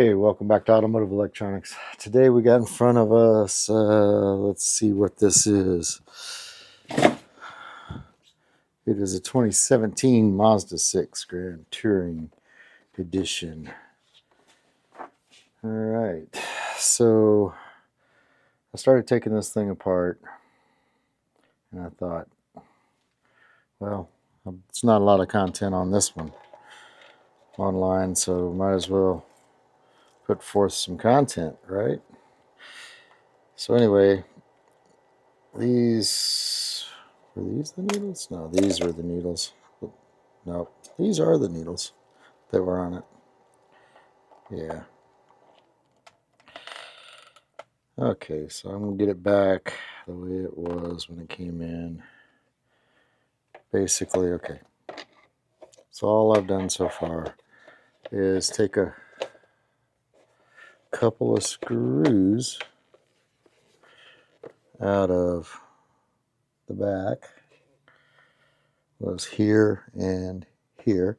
Hey, welcome back to Automotive Electronics. Today we got in front of us, let's see what this is. It is a 2017 Mazda 6 Grand Touring Edition. Alright, so I started taking this thing apart and I thought, well, it's not a lot of content on this one online, so might as well put forth some content, right? So anyway, were these the needles? No, these were the needles. No, these are the needles that were on it. Yeah. Okay, so I'm going to get it back the way it was when it came in. Basically, okay. So all I've done so far is take a couple of screws out of the back. Was here and here,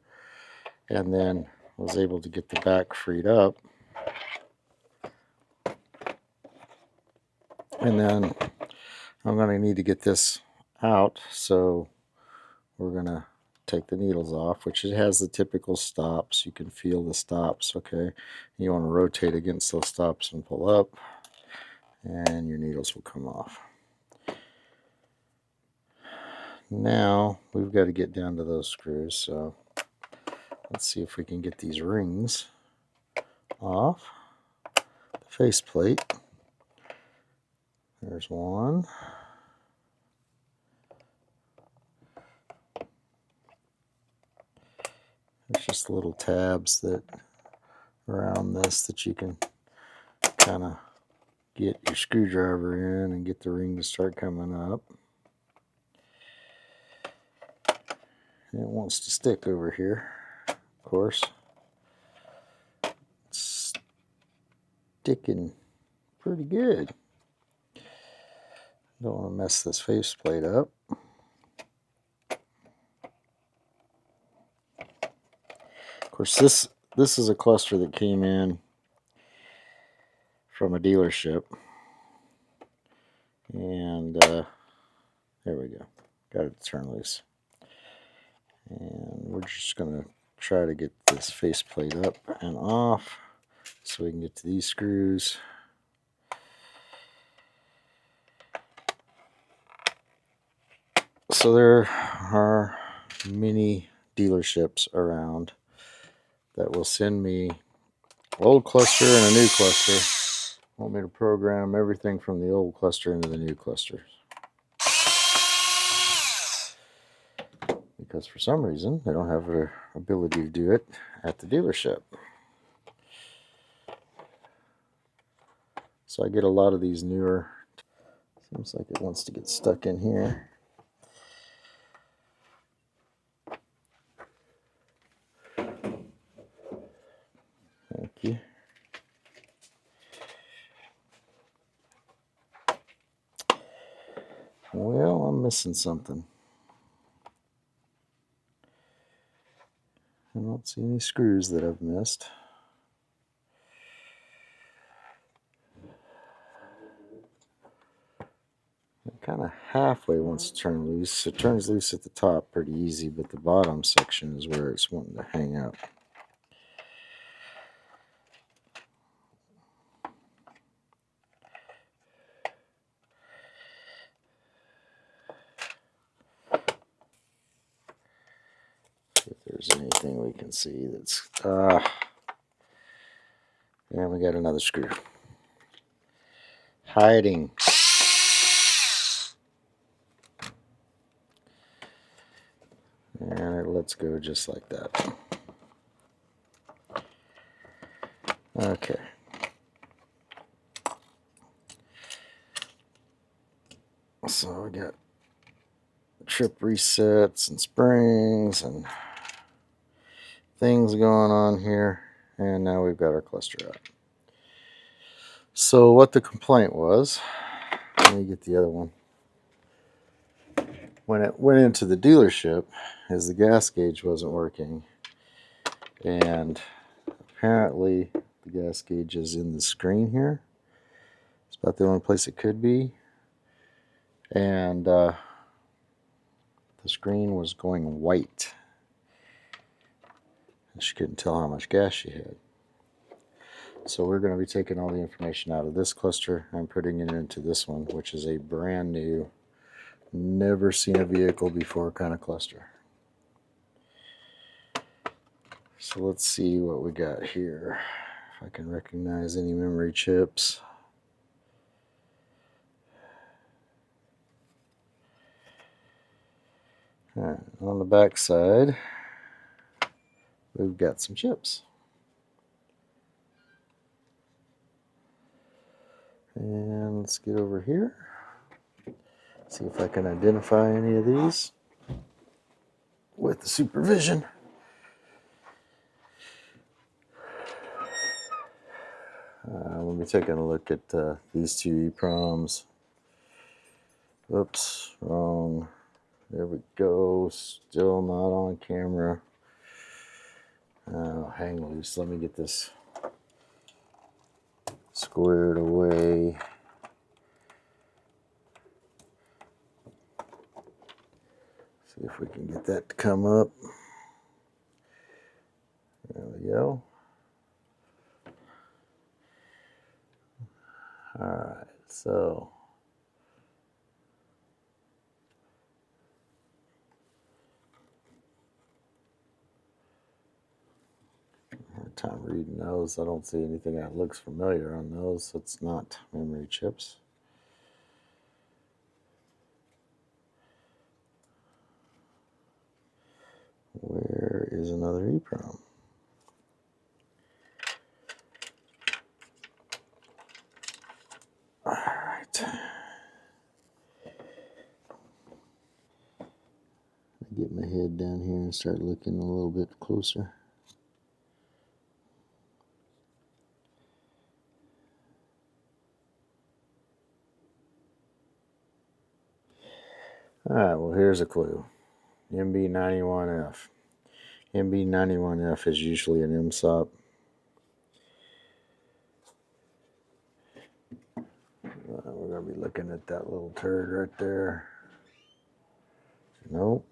and then was able to get the back freed up. And then I'm going to need to get this out, so we're going to take the needles off, which it has the typical stops. You can feel the stops, okay? You want to rotate against those stops and pull up, and your needles will come off. Now we've got to get down to those screws, so let's see if we can get these rings off the faceplate. There's one. There's just little tabs that around this that you can kind of get your screwdriver in and get the ring to start coming up. And it wants to stick over here, of course. It's sticking pretty good. Don't want to mess this faceplate up. Of course, this is a cluster that came in from a dealership, and there we go. Got it to turn loose, and we're just gonna try to get this faceplate up and off so we can get to these screws. So there are many dealerships around that will send me old cluster and a new cluster. Want me to program everything from the old cluster into the new cluster. Because for some reason they don't have the ability to do it at the dealership. So I get a lot of these newer. Seems like it wants to get stuck in here. Thank you. Well, I'm missing something. I don't see any screws that I've missed. It kind of halfway wants to turn loose. It turns loose at the top pretty easy, but the bottom section is where it's wanting to hang out. If there's anything we can see that's and we got another screw hiding. And it lets go just like that. Okay. So we got trip resets and springs and things going on here, and now we've got our cluster out. So what the complaint was, let me get the other one. When it went into the dealership, is the gas gauge wasn't working, and apparently The gas gauge is in the screen here. It's about the only place it could be. And the screen was going white. She couldn't tell how much gas she had. So we're going to be taking all the information out of this cluster and putting it into this one, which is a brand new, never seen a vehicle before kind of cluster. So let's see what we got here. If I can recognize any memory chips. Alright, on the back side, we've got some chips. And let's get over here. See if I can identify any of these with the supervision. We'll be taking a look at these two EEPROMs. Oops, wrong. There we go. Still not on camera. Hang loose. Let me get this squared away. See if we can get that to come up. There we go. Alright, so hard time reading those. I don't see anything that looks familiar on those. It's not memory chips. Where is another EEPROM? Alright. Get my head down here and start looking a little bit closer. Alright, well here's a clue. MB91F. MB91F is usually an MSOP. We're going to be looking at that little turd right there. Nope.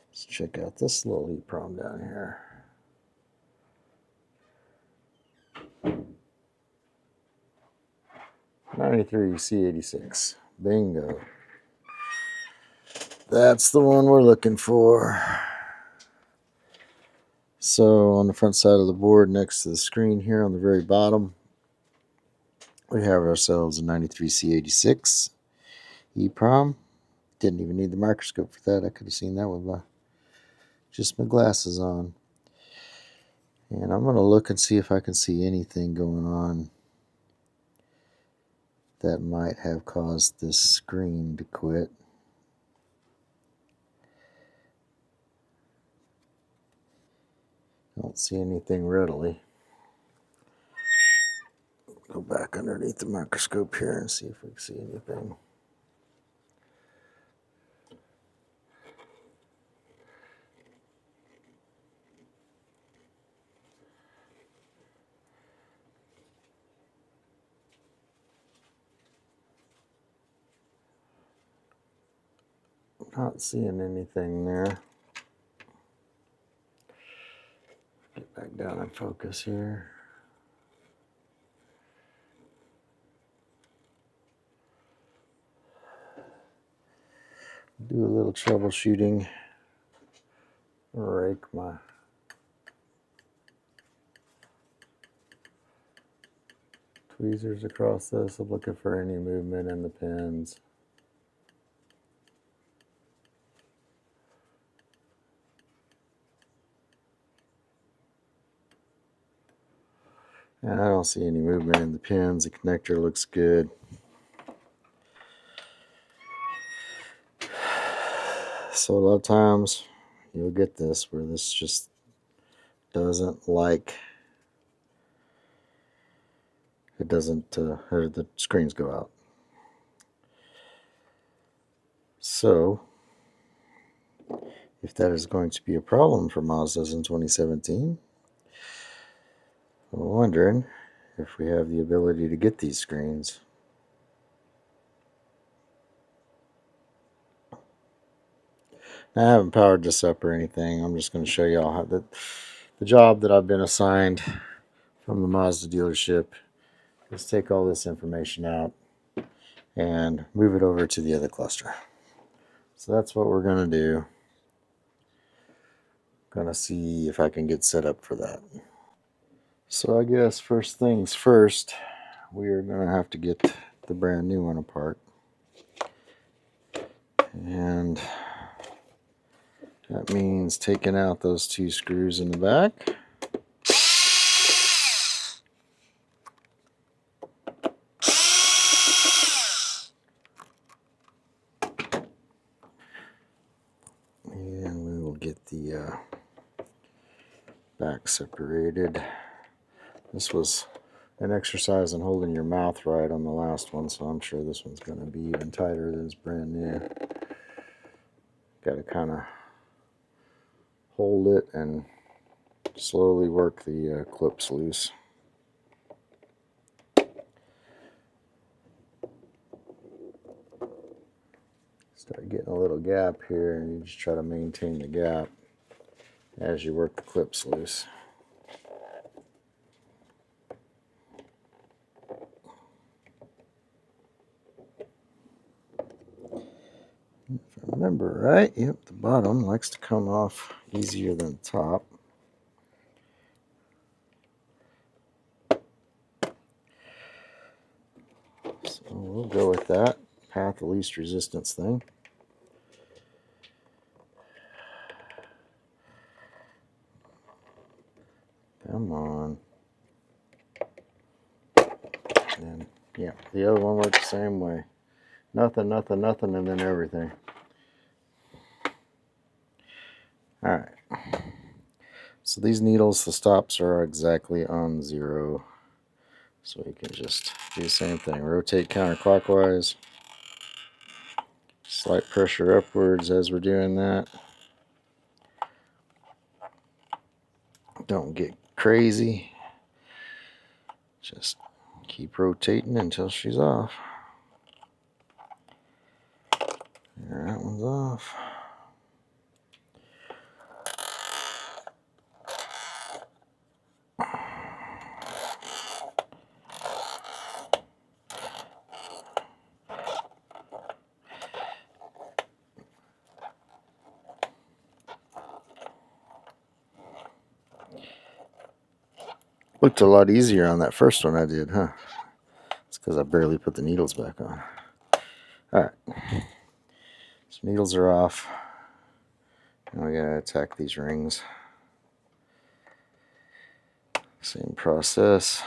Let's check out this little EEPROM down here. '93 C86. Bingo. That's the one we're looking for. So on the front side of the board next to the screen here on the very bottom, we have ourselves a '93 C86 EEPROM. Didn't even need the microscope for that. I could have seen that with just my glasses on. And I'm going to look and see if I can see anything going on that might have caused this screen to quit. I don't see anything readily. Go back underneath the microscope here and see if we can see anything. Not seeing anything there. Get back down and focus here. Do a little troubleshooting. Rake my tweezers across this. I'm looking for any movement in the pins. And I don't see any movement in the pins. The connector looks good. So a lot of times you'll get this where this just doesn't like, it doesn't, or the screens go out. So if that is going to be a problem for Mazdas in 2017, I'm wondering if we have the ability to get these screens. Now, I haven't powered this up or anything. I'm just going to show y'all how the job that I've been assigned from the Mazda dealership is take all this information out and move it over to the other cluster. So that's what we're going to do. Going to see if I can get set up for that. So I guess first things first, we are going to have to get the brand new one apart. And that means taking out those two screws in the back. And we will get the back separated. This was an exercise in holding your mouth right on the last one, so I'm sure this one's going to be even tighter than it's brand new. Got to kind of hold it and slowly work the clips loose. Start getting a little gap here, and you just try to maintain the gap as you work the clips loose. If I remember right, yep, the bottom likes to come off easier than the top. So we'll go with that path of least resistance thing. Come on. And yeah, the other one works the same way. Nothing, nothing, nothing, and then everything. Alright. So these needles, the stops are exactly on 0. So we can just do the same thing. Rotate counterclockwise. Slight pressure upwards as we're doing that. Don't get crazy. Just keep rotating until she's off. There, that one's off. Looked a lot easier on that first one I did, huh? It's because I barely put the needles back on. Alright. So needles are off. Now we gotta attack these rings. Same process.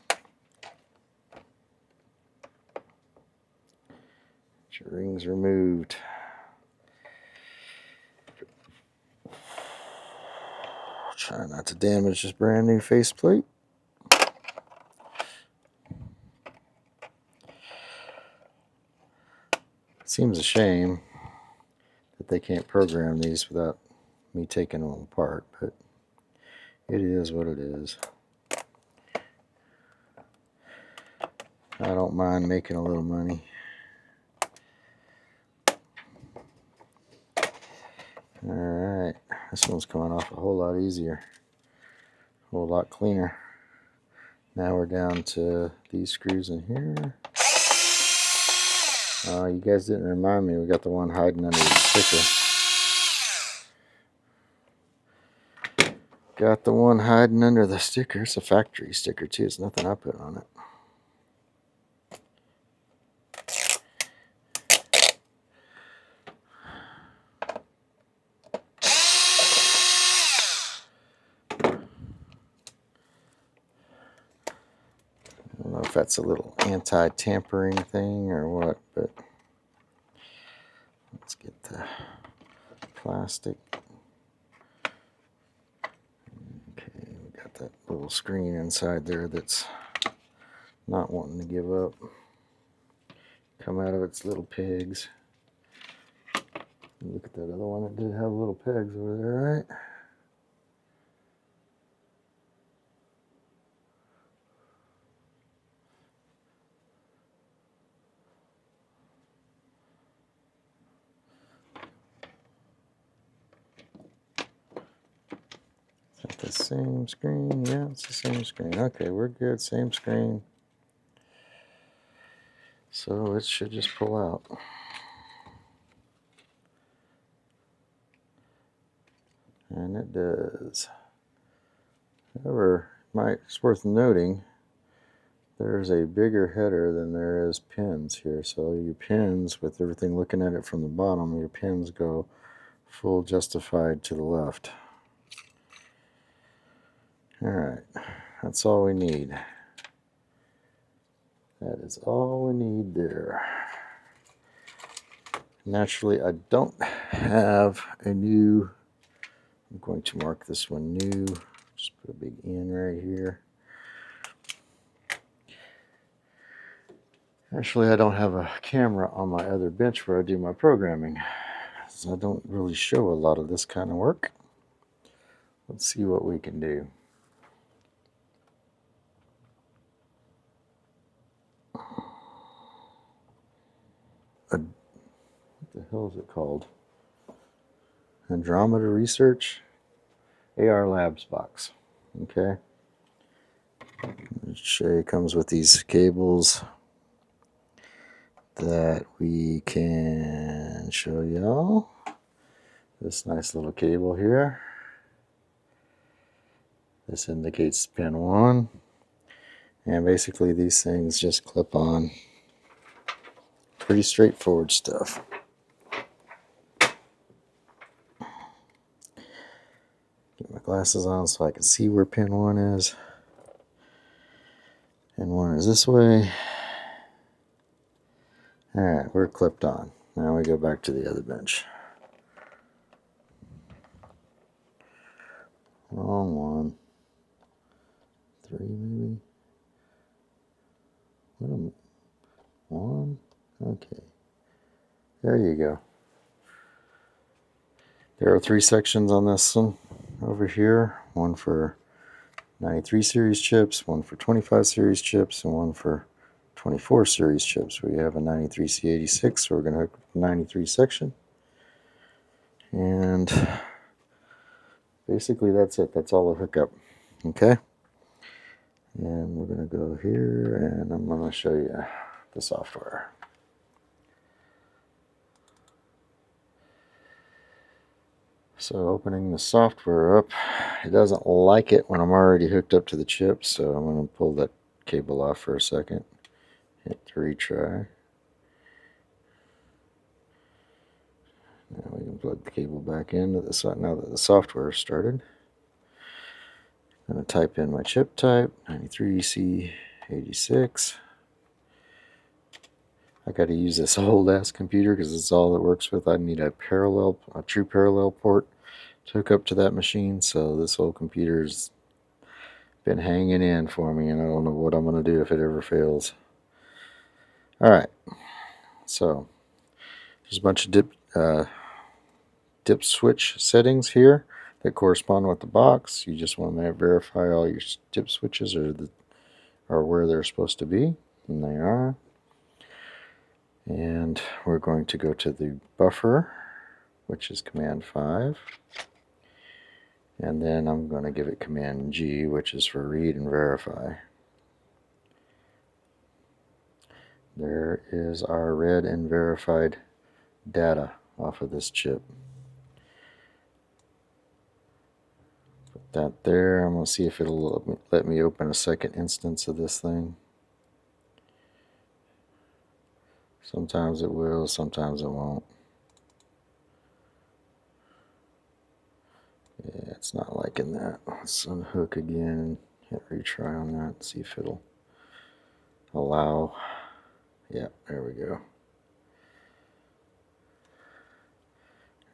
Get your rings removed. Try not to damage this brand new faceplate. Seems a shame that they can't program these without me taking them apart, but it is what it is. I don't mind making a little money. Alright, this one's coming off a whole lot easier, a whole lot cleaner. Now we're down to these screws in here. You guys didn't remind me, we got the one hiding under the sticker. Got the one hiding under the sticker. It's a factory sticker too, it's nothing I put on it. I don't know if that's a little anti-tampering thing or what, but let's get the plastic. Okay, we got that little screen inside there that's not wanting to give up. Come out of its little pegs. Look at that other one, it did have little pegs over there, right? the same screen? Yeah, it's the same screen. Okay, we're good. Same screen. So it should just pull out. And it does. However, it's worth noting there's a bigger header than there is pins here. So your pins, with everything looking at it from the bottom, your pins go full justified to the left. Alright, that's all we need. That is all we need there. Naturally, I don't have a new, I'm going to mark this one new, just put a big N right here. Actually, I don't have a camera on my other bench where I do my programming, so I don't really show a lot of this kind of work. Let's see what we can do. What the hell is it called? Andromeda Research AR Labs box. Okay. It comes with these cables that we can show y'all. This nice little cable here. This indicates pin 1. And basically these things just clip on. Pretty straightforward stuff. Get my glasses on so I can see where pin 1 is. Pin 1 is this way. Alright, we're clipped on. Now we go back to the other bench. Wrong one. 3 maybe? What am I? 1? Okay. There you go. There are 3 sections on this one over here. One for 93 series chips, one for 25 series chips, and one for 24 series chips. We have a 93C86, so we're going to hook the 93 section. And basically that's it. That's all the hookup. Okay? And we're going to go here, and I'm going to show you the software. So opening the software up, it doesn't like it when I'm already hooked up to the chip, so I'm going to pull that cable off for a second. Hit the retry. Now we can plug the cable back into the now that the software is started. I'm going to type in my chip type, 93C86. I got to use this old ass computer because it's all it works with. I need a true parallel port to hook up to that machine. So this old computer's been hanging in for me, and I don't know what I'm going to do if it ever fails. All right, so there's a bunch of dip switch settings here that correspond with the box. You just want to verify all your dip switches are where they're supposed to be, and they are. And we're going to go to the buffer, which is command 5. And then I'm going to give it command G, which is for read and verify. There is our read and verified data off of this chip. Put that there. I'm going to see if it'll let me open a second instance of this thing. Sometimes it will, sometimes it won't. Yeah, it's not liking that. Let's unhook again and hit retry on that, see if it'll allow. Yeah, there we go.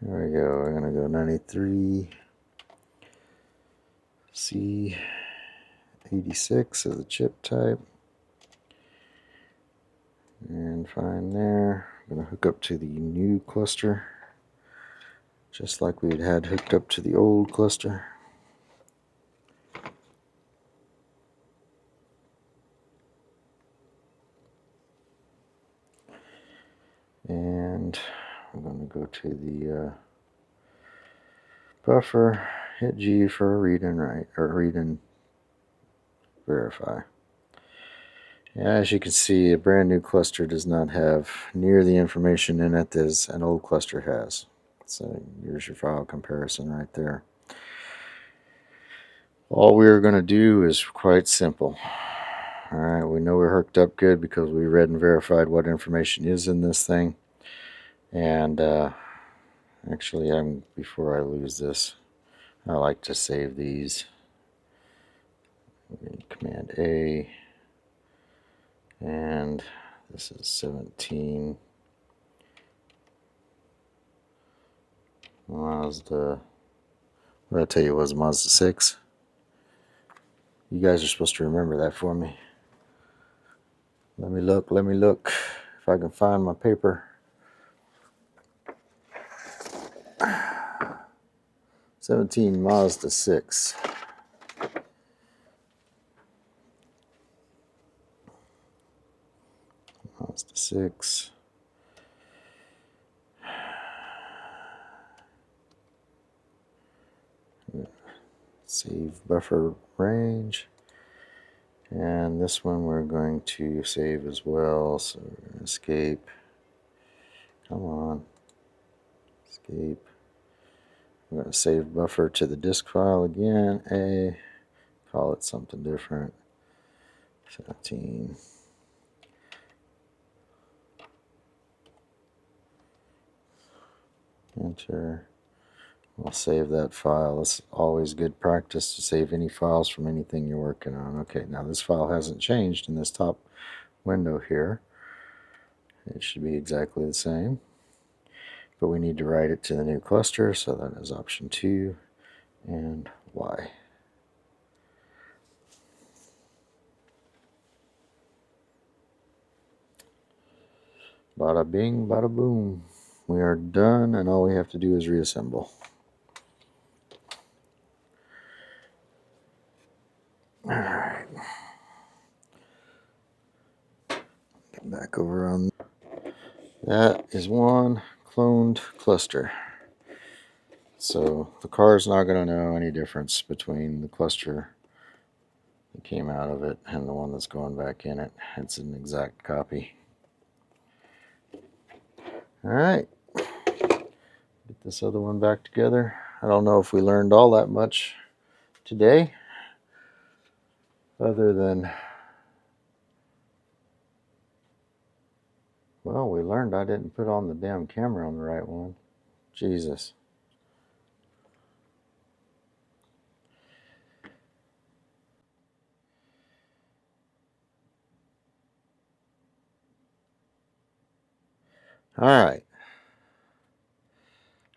There we go. We're going to go 93C86 as the chip type. And find there. I'm going to hook up to the new cluster, just like we had hooked up to the old cluster. And I'm going to go to the buffer, hit G for read and write, or read and verify. As you can see, a brand new cluster does not have near the information in it as an old cluster has. So here's your file comparison right there. All we're going to do is quite simple. Alright, we know we're hooked up good because we read and verified what information is in this thing. And actually, before I lose this, I like to save these. Command A, and this is 17 Mazda. What did I tell you it was? Mazda 6. You guys are supposed to remember that for me. Let me look if I can find my paper. 17 Mazda 6. Mazda 6. Save buffer range. And this one we're going to save as well. So we're going to escape. Come on. Escape. I'm going to save buffer to the disk file again. A. Call it something different. 17. Enter. I'll save that file. It's always good practice to save any files from anything you're working on. Okay, now this file hasn't changed in this top window here. It should be exactly the same. But we need to write it to the new cluster, so that is option 2 and Y. Bada bing, bada boom. We are done, and all we have to do is reassemble. Alright. Get back over on. That is one cloned cluster. So the car is not going to know any difference between the cluster that came out of it and the one that's going back in it. It's an exact copy. Alright. Get this other one back together. I don't know if we learned all that much today, other than, well, we learned I didn't put on the damn camera on the right one. Jesus. Alright.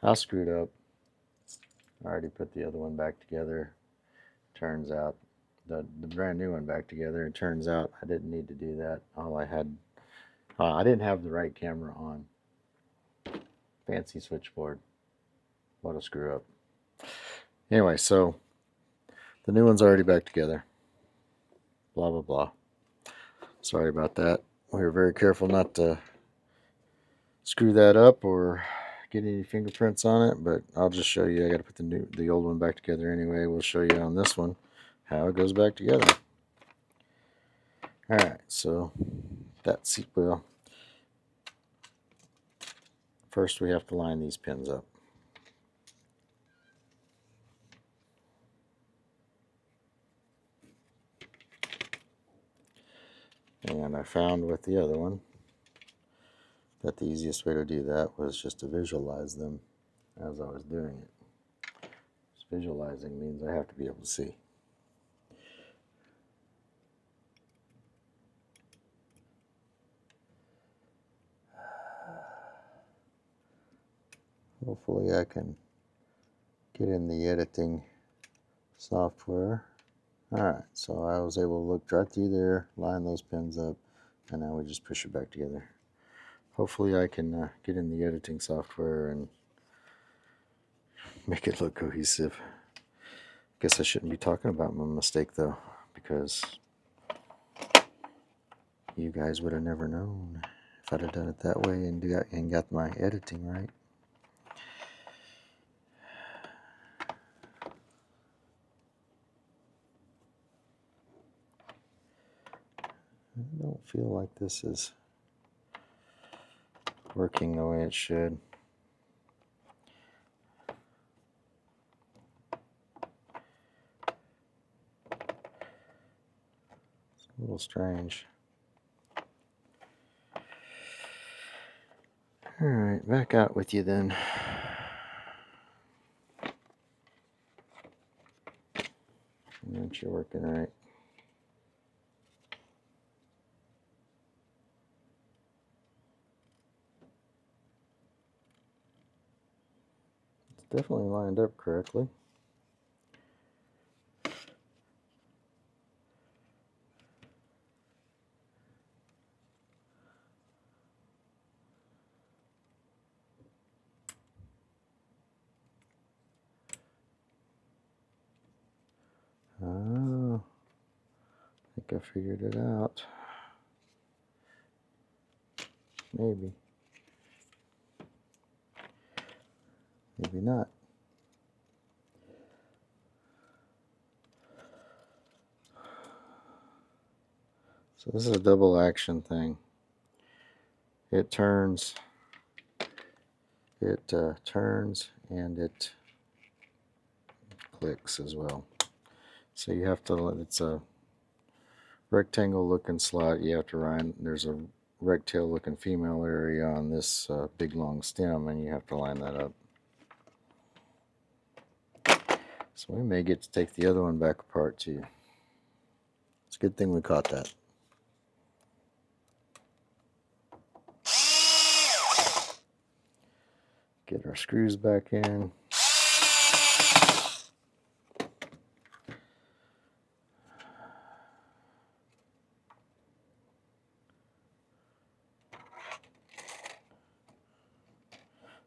I screwed up. I already put the other one back together. Turns out, the brand new one back together. It turns out I didn't need to do that. All I had, I didn't have the right camera on. Fancy switchboard. What a screw up. Anyway, so the new one's already back together. Blah, blah, blah. Sorry about that. We were very careful not to screw that up or get any fingerprints on it, but I'll just show you. I got to put the old one back together anyway. We'll show you on this one how it goes back together. Alright, so that's, well, first we have to line these pins up. And I found with the other one that the easiest way to do that was just to visualize them as I was doing it. Just visualizing means I have to be able to see. Hopefully I can get in the editing software. Alright, so I was able to look right through there, line those pins up, and now we just push it back together. Hopefully I can get in the editing software and make it look cohesive. Guess I shouldn't be talking about my mistake though, because you guys would have never known if I'd have done it that way and got my editing right. I don't feel like this is working the way it should. It's a little strange. Alright, back out with you then. Aren't you working right? It's definitely lined up correctly. Oh, I think I figured it out. Maybe. Maybe not. So this is a double action thing. It turns, and it clicks as well. So you have to, it's a rectangle looking slot. You have to line, there's a rectangle looking female area on this big long stem, and you have to line that up. So we may get to take the other one back apart too. It's a good thing we caught that. Get our screws back in.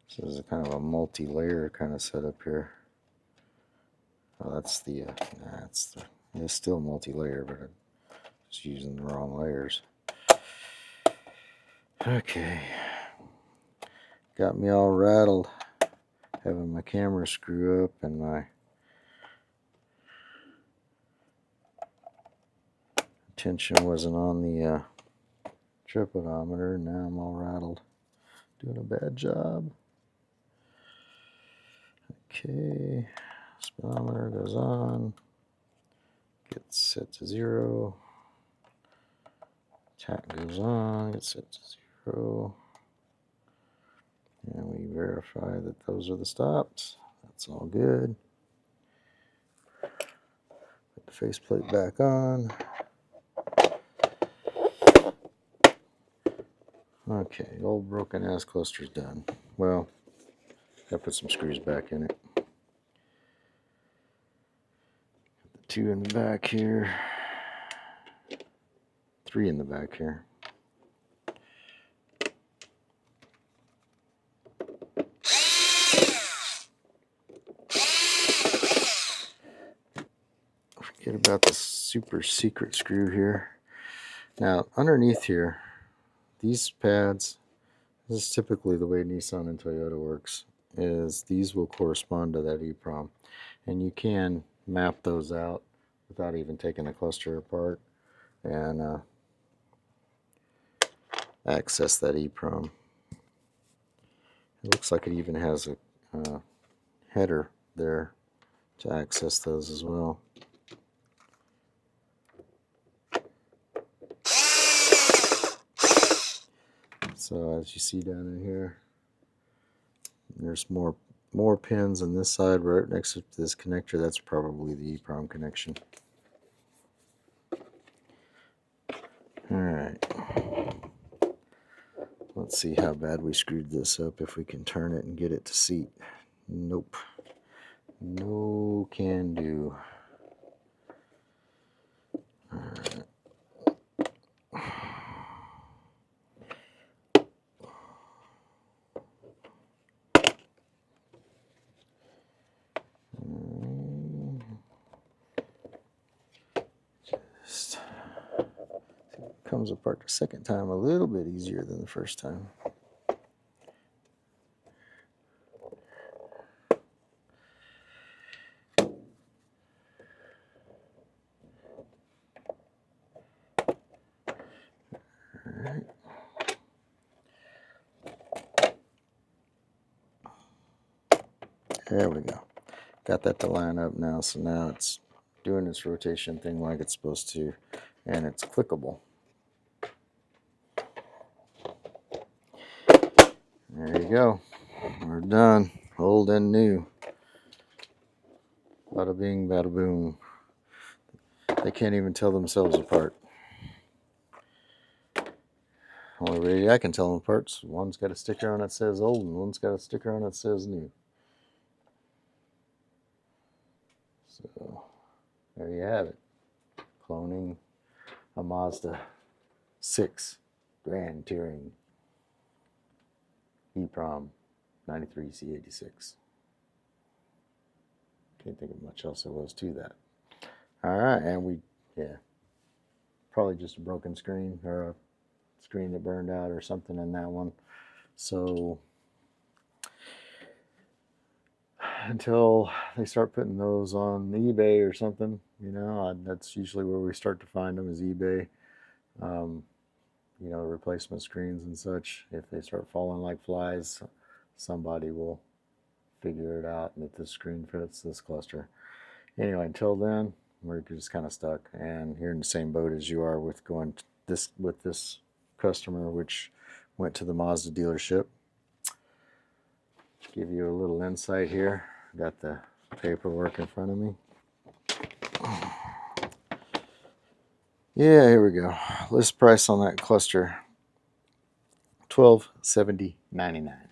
So this is kind of a multi-layer kind of setup here. Oh, that's the, it's still multi-layer, but I'm just using the wrong layers. Okay. Got me all rattled having my camera screw up and my attention wasn't on the tripodometer. Now I'm all rattled. Doing a bad job. Okay. Speedometer goes on. Gets set to 0. Tach goes on. Gets set to 0. And we verify that those are the stops. That's all good. Put the faceplate back on. Okay, old broken ass cluster's done. Well, I put some screws back in it. Got the 2 in the back here. 3 in the back here. Forget about the super secret screw here. Now, underneath here, these pads, this is typically the way Nissan and Toyota works, is these will correspond to that EEPROM. And you can map those out without even taking the cluster apart and access that EEPROM. It looks like it even has a header there to access those as well. So as you see down in here, there's more pins on this side right next to this connector. That's probably the EEPROM connection. Alright. Let's see how bad we screwed this up, if we can turn it and get it to seat. Nope. No can do. Alright. Just comes apart the second time a little bit easier than the first time. There we go. Got that to line up now, so now it's doing this rotation thing like it's supposed to, and it's clickable. There you go. We're done. Old and new. Bada bing, bada boom. They can't even tell themselves apart. Only way I can tell them apart is one's got a sticker on it that says old and one's got a sticker on it that says new. So there you have it. Cloning a Mazda 6 Grand Touring EEPROM 93 C86. Can't think of much else there was to that. All right, and probably just a broken screen or a screen that burned out or something in that one. So until they start putting those on eBay or something, that's usually where we start to find them, is eBay. Replacement screens and such. If they start falling like flies, somebody will figure it out that this screen fits this cluster. Anyway, until then, we're just kind of stuck, and you're in the same boat as you are with this customer, which went to the Mazda dealership. Give you a little insight here. Got the paperwork in front of me. Yeah, here we go. List price on that cluster, $1,270.99.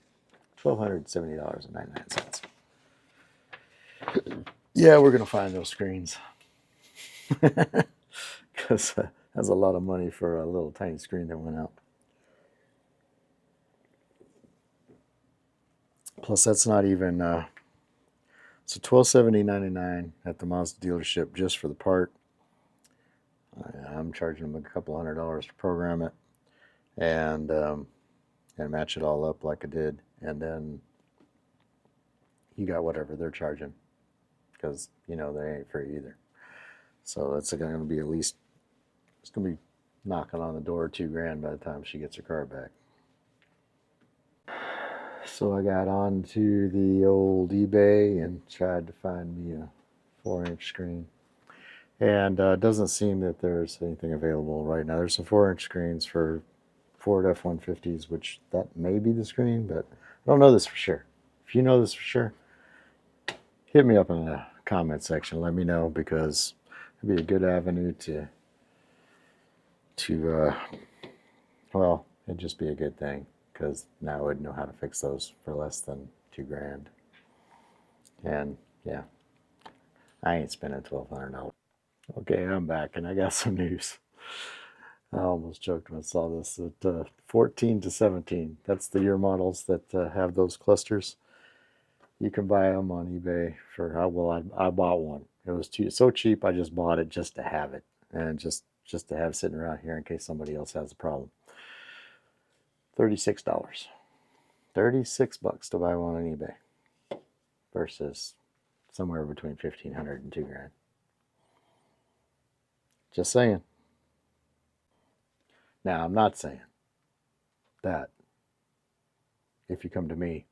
$1,270.99. Yeah, we're gonna find those screens because that's a lot of money for a little tiny screen that went out. Plus, that's not even so $1,270.99 at the Mazda dealership just for the part. I'm charging them a couple $100 to program it and match it all up like I did, and then you got whatever they're charging, because they ain't free either. So that's going to be it's going to be knocking on the door of $2,000 by the time she gets her car back. So I got onto the old eBay and tried to find me a 4-inch screen. And it doesn't seem that there's anything available right now. There's some 4-inch screens for Ford F-150s, which that may be the screen, but I don't know this for sure. If you know this for sure, hit me up in the comment section. Let me know, because it'd be a good avenue well, it'd just be a good thing, because now I would know how to fix those for less than $2,000. And yeah, I ain't spending $1,200. Okay, I'm back, and I got some news. I almost joked when I saw this, that 14 to 17, that's the year models that have those clusters. You can buy them on eBay for, I bought one. It was so cheap, I just bought it just to have it, and just to have sitting around here in case somebody else has a problem. $36. $36 to buy one on eBay versus somewhere between $1,500 and $2,000. Just saying. Now, I'm not saying that if you come to me,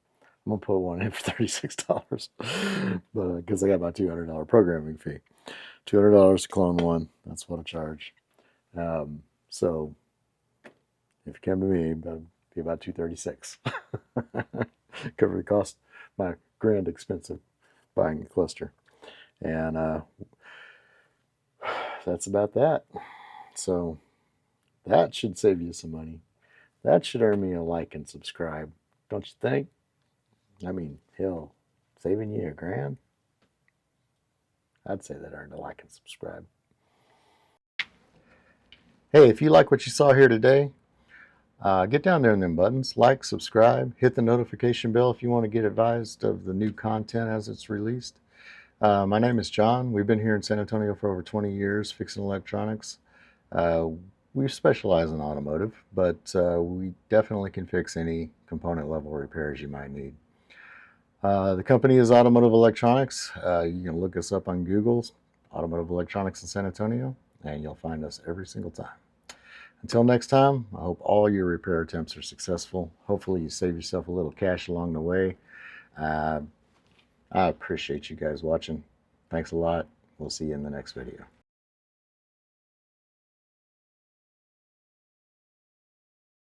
I'm going to put one in for $36, because I got my $200 programming fee. $200 to clone one, that's what I charge. So if you come to me, that'd be about $236. Cover the cost, my grand expensive buying a cluster. And that's about that. So that should save you some money. That should earn me a like and subscribe, don't you think? I mean, hell, saving you $1,000? I'd say that earned a like and subscribe. Hey, if you like what you saw here today, get down there in them buttons, like, subscribe, hit the notification bell if you want to get advised of the new content as it's released. My name is John. We've been here in San Antonio for over 20 years fixing electronics. We specialize in automotive, but we definitely can fix any component level repairs you might need. The company is Automotive Electronics. You can look us up on Google, Automotive Electronics in San Antonio, and you'll find us every single time. Until next time, I hope all your repair attempts are successful. Hopefully you save yourself a little cash along the way. I appreciate you guys watching. Thanks a lot. We'll see you in the next video.